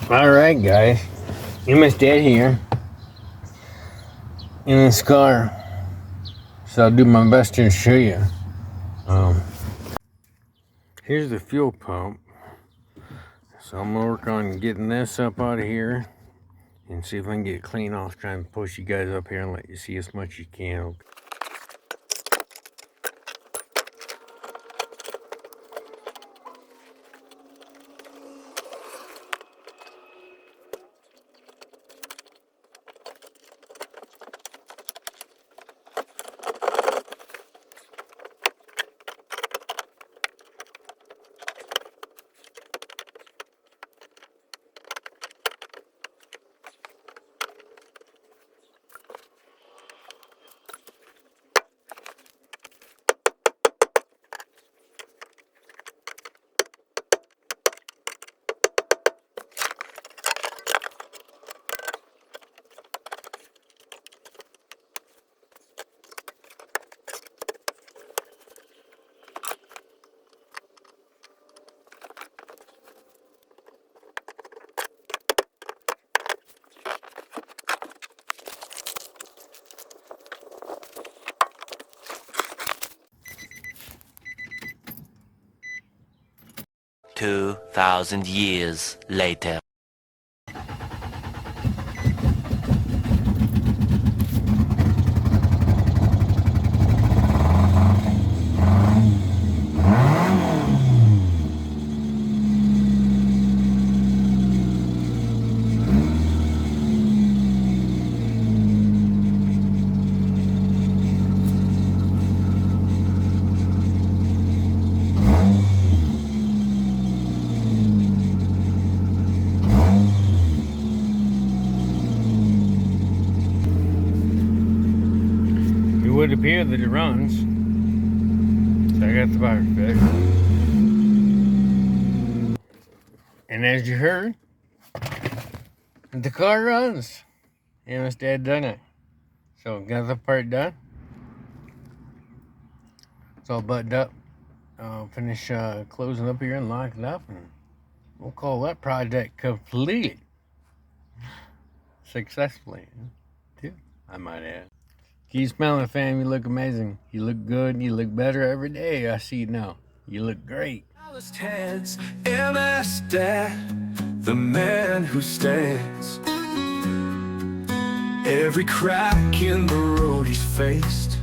Alright guys, Emma's dead here in this car, so I'll do my best to show you. Here's the fuel pump, so I'm gonna work on getting this up out of here and see if I can get it clean off, trying to push you guys up here and let you see as much as you can. $2,000 later. It would appear that it runs, so I got the battery fixed. And as you heard, the car runs. Emma's dad done it. So got the part done. It's all buttoned up. Finish closing up here and locking up, and we'll call that project complete. Successfully, too, I might add. Keep smiling, fam. You look amazing. You look good. You look better every day. I see it now. You look great. Heads, MS Dad, the man who stands every crack in the road he's faced.